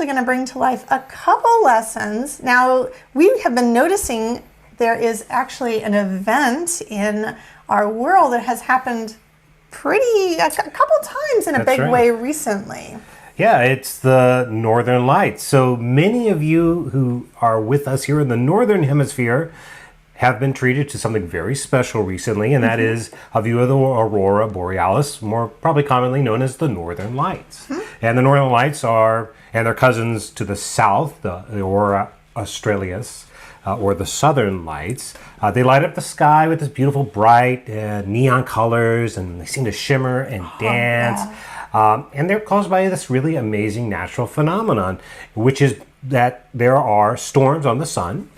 actually going to bring to life a couple lessons. Now, we have been noticing there is actually an event in our world that has happened a couple times in a big way recently. Yeah, it's the Northern Lights. So many of you who are with us here in the Northern Hemisphere have been treated to something very special recently, and that is a view of the Aurora Borealis, more probably commonly known as the Northern Lights. And the Northern Lights are, and their cousins to the south, the Aurora Australis, or the Southern Lights. They light up the sky with this beautiful bright neon colors, and they seem to shimmer and dance. And they're caused by this really amazing natural phenomenon, which is that there are storms on the sun.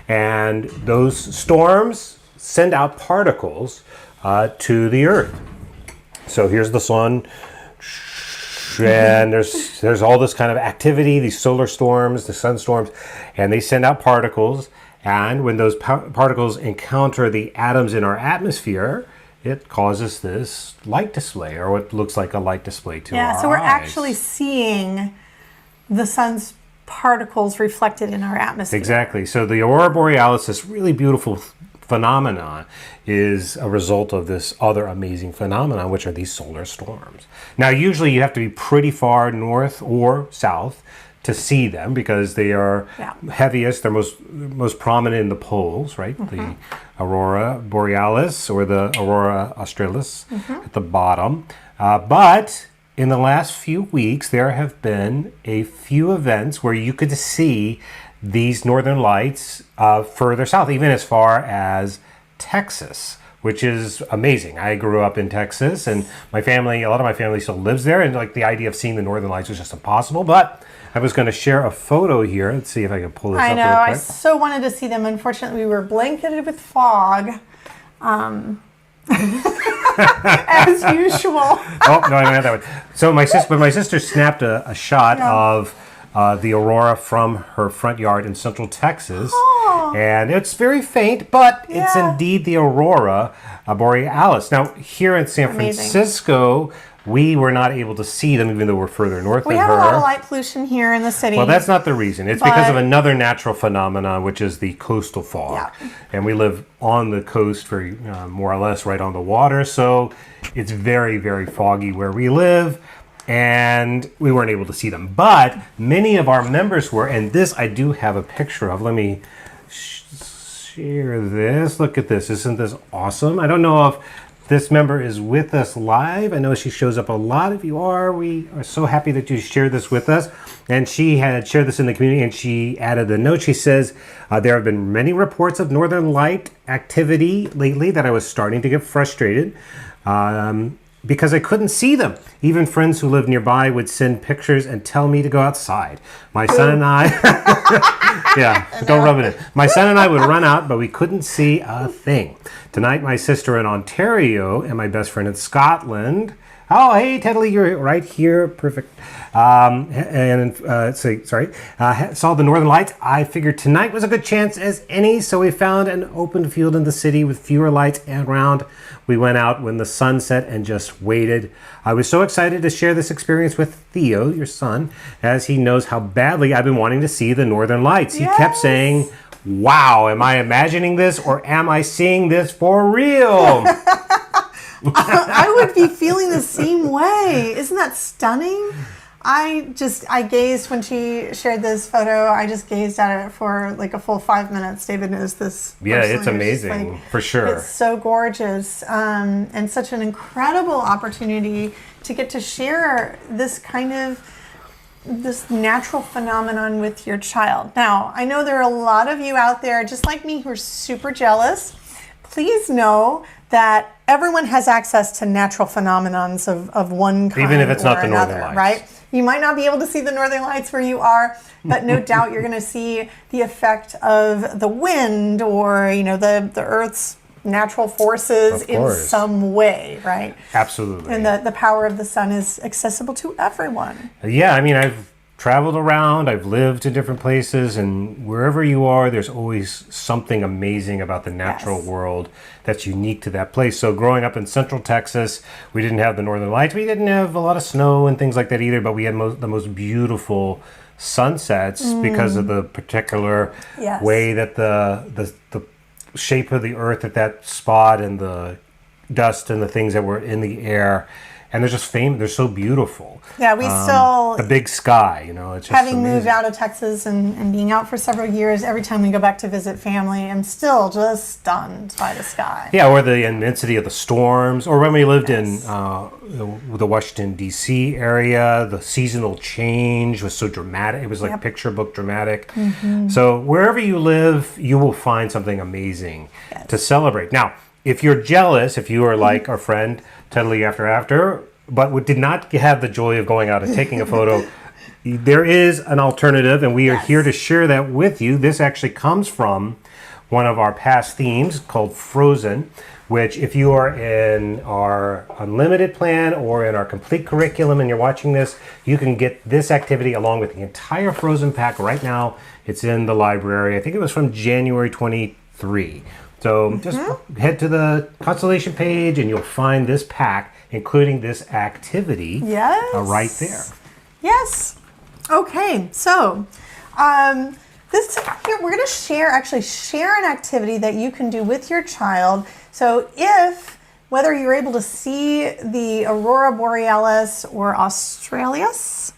And those storms send out particles to the earth. So here's the sun, and there's all this kind of activity, these solar storms, the sun storms, and they send out particles. And when those particles encounter the atoms in our atmosphere, it causes this light display, or what looks like a light display to our eyes. Yeah, so we're actually seeing the sun's particles reflected in our atmosphere. Exactly. So the Aurora Borealis, this really beautiful phenomenon, is a result of this other amazing phenomenon, which are these solar storms. Now, usually you have to be pretty far north or south to see them because they are heaviest, they're most prominent in the poles, right? The Aurora Borealis or the Aurora Australis at the bottom. But in the last few weeks, there have been a few events where you could see these northern lights further south, even as far as Texas, which is amazing. I grew up in Texas, and a lot of my family still lives there, and like the idea of seeing the northern lights was just impossible. But I was going to share a photo here. Let's see if I can pull this up real quick. I so wanted to see them. Unfortunately, we were blanketed with fog. As usual. Oh, no, I don't have that one. So my sister snapped a shot of the aurora from her front yard in central Texas. And it's very faint, but it's indeed the Aurora Borealis. Now, here in San Francisco, we were not able to see them, even though we're further north than her. We have a lot of light pollution here in the city. Well, that's not the reason. It's because of another natural phenomenon, which is the coastal fog. And we live on the coast, very more or less right on the water. So it's very, very foggy where we live. And we weren't able to see them. But many of our members were, and this I do have a picture of. Let me share this. Look at this. Isn't this awesome? I don't know if this member is with us live. I know she shows up a lot. If you are, we are so happy that you shared this with us. And she had shared this in the community, and she added a note. She says, there have been many reports of northern light activity lately that I was starting to get frustrated because I couldn't see them. Even friends who lived nearby would send pictures and tell me to go outside. My son and I, don't rub it in. My son and I would run out, but we couldn't see a thing. Tonight, my sister in Ontario and my best friend in Scotland. Oh, hey, Tedley, you're right here. Perfect. Saw the northern lights. I figured tonight was a good chance as any, so we found an open field in the city with fewer lights around. We went out when the sun set and just waited. I was so excited to share this experience with Theo, your son, as he knows how badly I've been wanting to see the northern lights. He kept saying, wow, am I imagining this or am I seeing this for real? I would be feeling the same way. Isn't that stunning? I gazed when she shared this photo. I just gazed at it for like a full 5 minutes. David knows this. Yeah, it's amazing, for sure. It's so gorgeous and such an incredible opportunity to get to share this kind of this natural phenomenon with your child. Now, I know there are a lot of you out there, just like me, who are super jealous. Please know that everyone has access to natural phenomenons of one kind, even if it's not the another, northern lights, right? You might not be able to see the northern lights where you are, but no doubt you're going to see the effect of the wind or the Earth's natural forces in some way, right? Absolutely. And the power of the sun is accessible to everyone. Yeah, I mean, I've traveled around, I've lived in different places, and wherever you are, there's always something amazing about the natural world that's unique to that place. So growing up in central Texas, we didn't have the northern lights. We didn't have a lot of snow and things like that either, but we had the most beautiful sunsets because of the particular Yes. way that the shape of the earth at that spot and the dust and the things that were in the air. And they're just they're so beautiful. Yeah, we still, the big sky, you know, it's just having amazing. moved out of Texas and being out for several years, every time we go back to visit family, I'm still just stunned by the sky. Yeah, or the immensity of the storms, or when we lived in the Washington, D.C. area, the seasonal change was so dramatic. It was like picture book dramatic. So wherever you live, you will find something amazing to celebrate. Now, if you're jealous, if you are like our friend Tedley After, but did not have the joy of going out and taking a photo, there is an alternative, and we are here to share that with you. This actually comes from one of our past themes called Frozen, which if you are in our unlimited plan or in our complete curriculum and you're watching this, you can get this activity along with the entire Frozen pack right now. It's in the library. I think it was from January 23. So just head to the Constellation page and you'll find this pack, including this activity right there. Yes. Okay, so this here we're going to share an activity that you can do with your child. So whether you're able to see the Aurora Borealis or Australis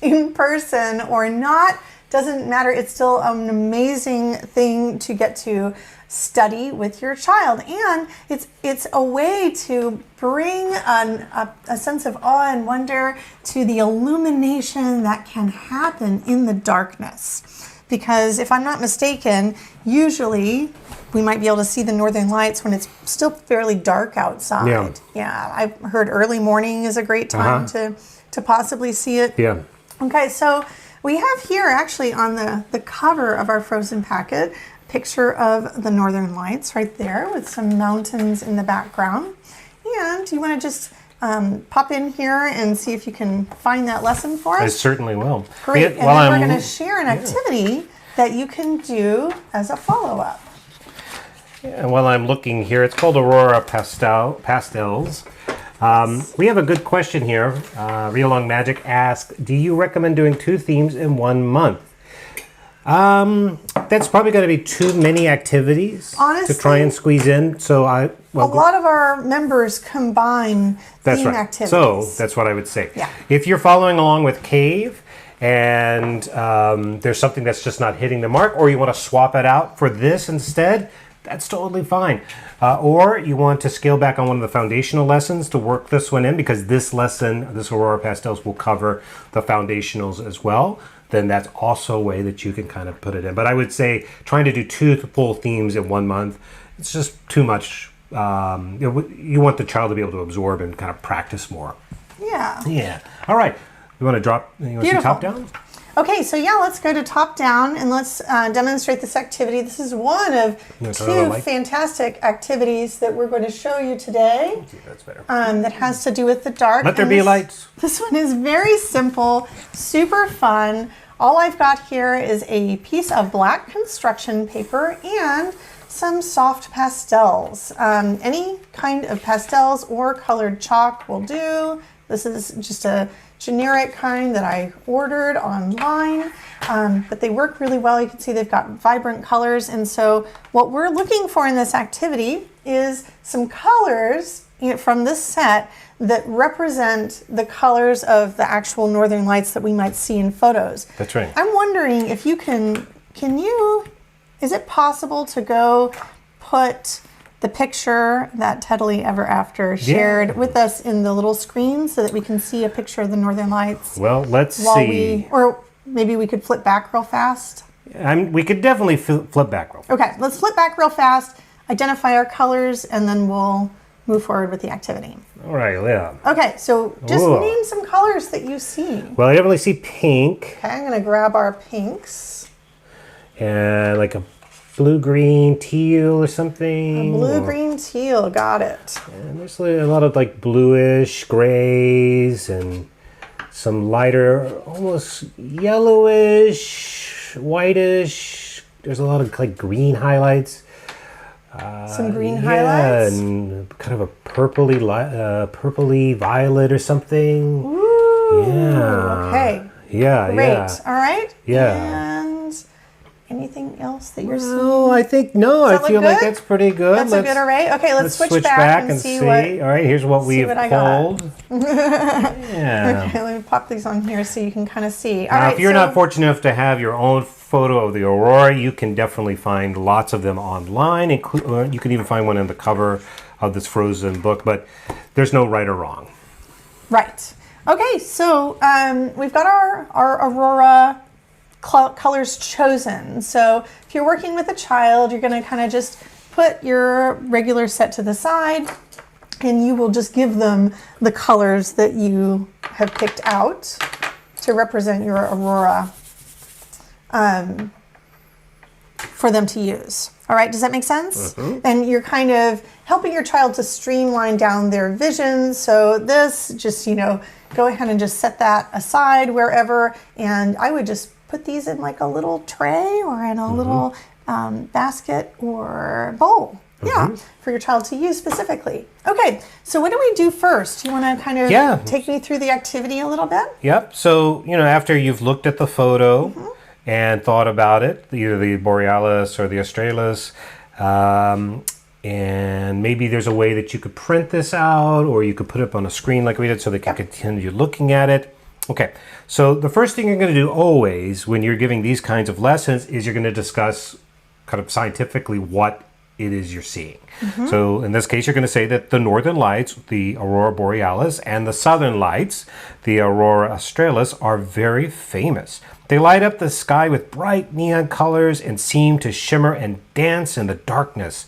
in person or not, doesn't matter. It's still an amazing thing to get to study with your child, and it's a way to bring a sense of awe and wonder to the illumination that can happen in the darkness. Because if I'm not mistaken, usually we might be able to see the northern lights when it's still fairly dark outside. Yeah, I've heard early morning is a great time to possibly see it. Yeah. Okay, so we have here actually on the cover of our Frozen packet a picture of the northern lights right there with some mountains in the background. And you want to just pop in here and see if you can find that lesson for us? I certainly will. Great. And then we're going to share an activity that you can do as a follow-up. Yeah, and while I'm looking here, it's called Aurora Pastels. We have a good question here. Real Long Magic asks, do you recommend doing 2 themes in 1 month? That's probably going to be too many activities to try and squeeze in. So a lot of our members combine theme activities. So that's what I would say. Yeah. If you're following along with Cave and there's something that's just not hitting the mark, or you want to swap it out for this instead, that's totally fine. Or you want to scale back on one of the foundational lessons to work this one in, because this lesson, this Aurora Pastels, will cover the foundationals as well. Then that's also a way that you can kind of put it in. But I would say trying to do 2 full themes in 1 month, it's just too much. You want the child to be able to absorb and kind of practice more. Yeah. Yeah. All right. You want to see top down? Okay, so let's go to top down and let's demonstrate this activity. This is one of 2 fantastic activities that we're going to show you today. That's better. That has to do with the dark. Let there be lights. This one is very simple, super fun. All I've got here is a piece of black construction paper and some soft pastels. Any kind of pastels or colored chalk will do. This is just a generic kind that I ordered online, but they work really well. You can see they've got vibrant colors, and so what we're looking for in this activity is some colors from this set that represent the colors of the actual northern lights that we might see in photos. That's right. I'm wondering if you is it possible to go put the picture that Tedley Ever After shared with us in the little screen so that we can see a picture of the northern lights? Well, let's see. Or maybe we could flip back real fast. We could definitely flip back real fast. Okay, let's flip back real fast, identify our colors, and then we'll move forward with the activity. All right, yeah. Okay, so just name some colors that you see. Well, I definitely see pink. Okay, I'm going to grab our pinks. And like a blue-green teal or something. A blue-green teal, got it. And there's a lot of like bluish grays and some lighter, almost yellowish, whitish. There's a lot of like green highlights. Some green highlights? And kind of a purpley violet or something. Ooh, yeah. Okay. Yeah, Great. yeah. All right. Yeah. And anything else that you're seeing? No, I think no. I feel like that's pretty good. That's a good array. Okay, let's switch back and see what. All right, here's what we have pulled. Yeah. Okay, let me pop these on here so you can kind of see. All Now, right, if you're not fortunate enough to have your own photo of the aurora, you can definitely find lots of them online. You can even find one on the cover of this Frozen book, but there's no right or wrong. Right. Okay, so we've got our aurora colors chosen. So if you're working with a child, you're going to kind of just put your regular set to the side, and you will just give them the colors that you have picked out to represent your aurora for them to use. All right, does that make sense? Mm-hmm. And you're kind of helping your child to streamline down their vision. So this, just, go ahead and just set that aside wherever. And I would just put these in like a little tray or in a little basket or bowl. Yeah, for your child to use specifically. Okay, so what do we do first? You want to kind of take me through the activity a little bit? Yep. So, after you've looked at the photo and thought about it, either the Borealis or the Australis, and maybe there's a way that you could print this out, or you could put it up on a screen like we did so they can continue looking at it. Okay, so the first thing you're going to do always when you're giving these kinds of lessons is you're going to discuss kind of scientifically what it is you're seeing. So in this case, you're going to say that the northern lights, the Aurora Borealis, and the southern lights, the Aurora Australis, are very famous. They light up the sky with bright neon colors and seem to shimmer and dance in the darkness.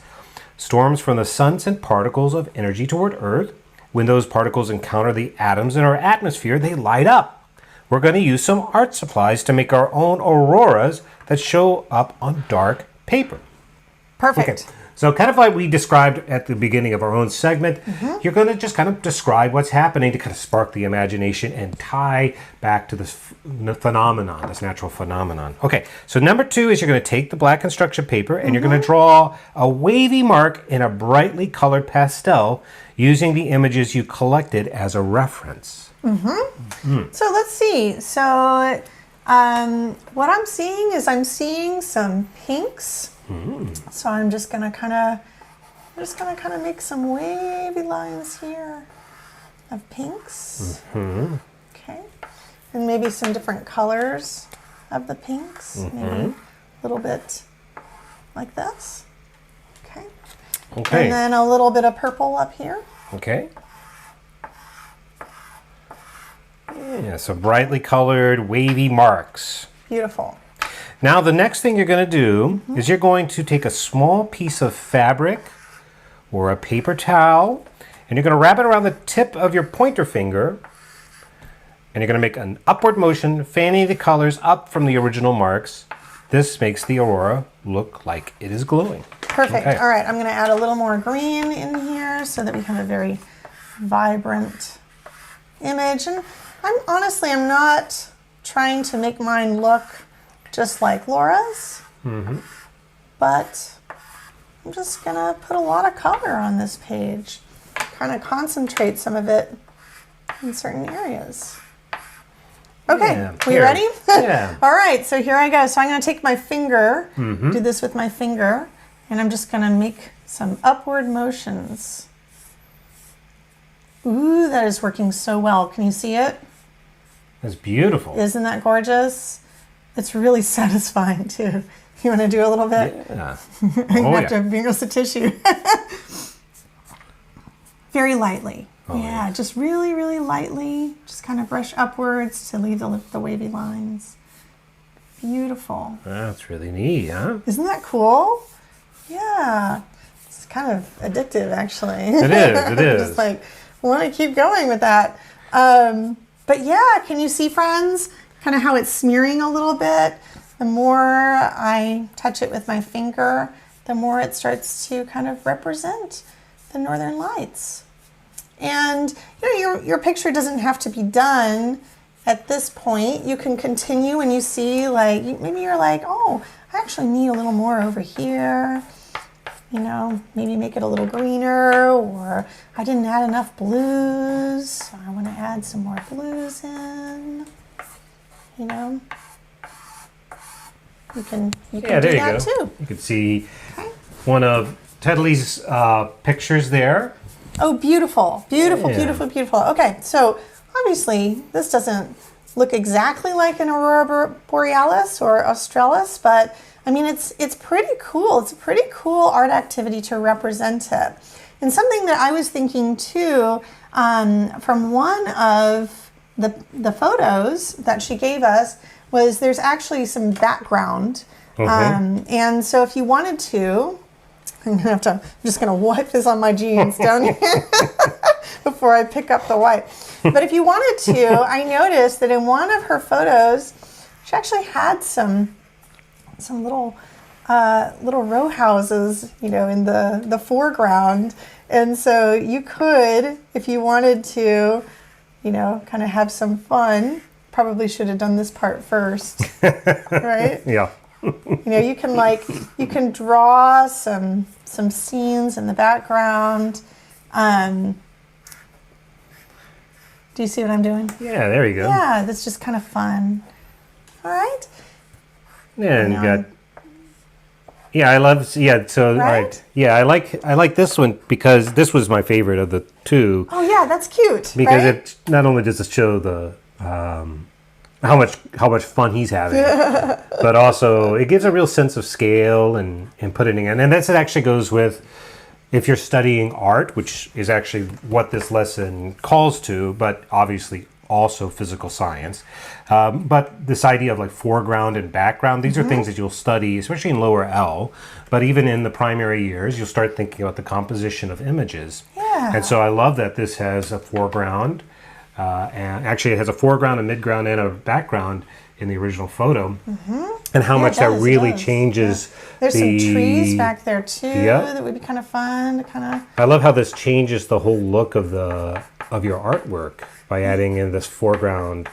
Storms from the sun send particles of energy toward Earth. When those particles encounter the atoms in our atmosphere, they light up. We're going to use some art supplies to make our own auroras that show up on dark paper. Perfect. Okay. So kind of like we described at the beginning of our own segment, you're going to just kind of describe what's happening to kind of spark the imagination and tie back to this phenomenon, this natural phenomenon. Okay, so number 2 is you're going to take the black construction paper and you're going to draw a wavy mark in a brightly colored pastel using the images you collected as a reference. So let's see. So what I'm seeing is some pinks. So I'm just gonna kind of make some wavy lines here of pinks. Okay, and maybe some different colors of the pinks. Maybe a little bit like this. Okay. Okay. And then a little bit of purple up here. Okay. Yeah, so brightly colored, wavy marks. Beautiful. Now the next thing you're going to do is you're going to take a small piece of fabric or a paper towel, and you're going to wrap it around the tip of your pointer finger, and you're going to make an upward motion, fanning the colors up from the original marks. This makes the aurora look like it is glowing. Perfect. Okay. All right, I'm going to add a little more green in here so that we have a very vibrant image. And I'm not trying to make mine look just like Laura's, but I'm just gonna put a lot of color on this page, kind of concentrate some of it in certain areas. Okay, we ready? Yeah. All right, so here I go. So I'm gonna take my finger, do this with my finger, and I'm just gonna make some upward motions. Ooh, that is working so well. Can you see it? That's beautiful. Isn't that gorgeous? It's really satisfying too. You want to do a little bit? Yeah. I have to bring us a tissue. Very lightly. Yeah, just really, really lightly. Just kind of brush upwards to leave the wavy lines. Beautiful. That's really neat, huh? Isn't that cool? Yeah. It's kind of addictive, actually. It is. It is. Just like, I want to keep going with that. But yeah, can you see, friends? Kind of how it's smearing a little bit. The more I touch it with my finger, the more it starts to kind of represent the northern lights. And your picture doesn't have to be done at this point. You can continue when you see, like, maybe you're like, oh, I actually need a little more over here. Maybe make it a little greener, or I didn't add enough blues, so I want to add some more blues in. you know, you can Yeah, do there you that go. too. You can see one of Tedley's pictures there. Oh, beautiful, beautiful, Yeah. beautiful, beautiful. Okay, so obviously this doesn't look exactly like an Aurora Borealis or Australis, but I mean, it's pretty cool. It's a pretty cool art activity to represent it. And something that I was thinking too, from one of the photos that she gave us, was there's actually some background. And so if you wanted to, I'm just gonna wipe this on my jeans down here before I pick up the white. But if you wanted to, I noticed that in one of her photos, she actually had some little row houses, you know, in the foreground. And so you could, if you wanted to, you know, kind of have some fun. Probably should have done this part first, right? Yeah. You know, you can draw some scenes in the background. Do you see what I'm doing? Yeah, there you go. Yeah, that's just kind of fun. All right. Yeah, and you got. Yeah, I love. Yeah, so Right? right. Yeah, I like this one because this was my favorite of the two. Oh yeah, that's cute. Because right? it not only does it show the how much fun he's having, but also it gives a real sense of scale and putting in. And that actually goes with if you're studying art, which is actually what this lesson calls to, but obviously also physical science. But this idea of like foreground and background, these are things that you'll study, especially in lower L, but even in the primary years, you'll start thinking about the composition of images. Yeah. And so I love that this has a foreground, and actually it has a foreground, a midground, and a background in the original photo. And how much that really changes. There's some trees back there too. Yep. That would be kind of fun to kind of. I love how this changes the whole look of your artwork by adding in this foreground.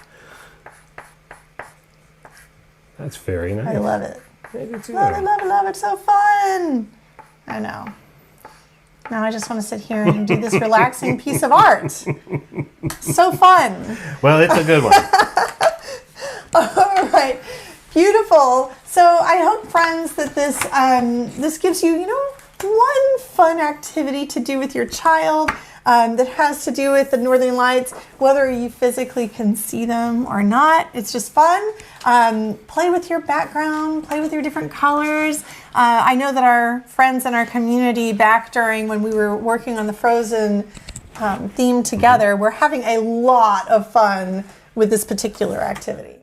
That's very nice. I love it. I do too. Love it, love it, love it. So fun. I know. Now I just want to sit here and do this relaxing piece of art. So fun. Well, it's a good one. All right. Beautiful. So I hope, friends, that this gives you, you know, one fun activity to do with your child that has to do with the Northern Lights, whether you physically can see them or not. It's just fun. Play with your background, play with your different colors. I know that our friends in our community back during when we were working on the Frozen theme together, we're having a lot of fun with this particular activity.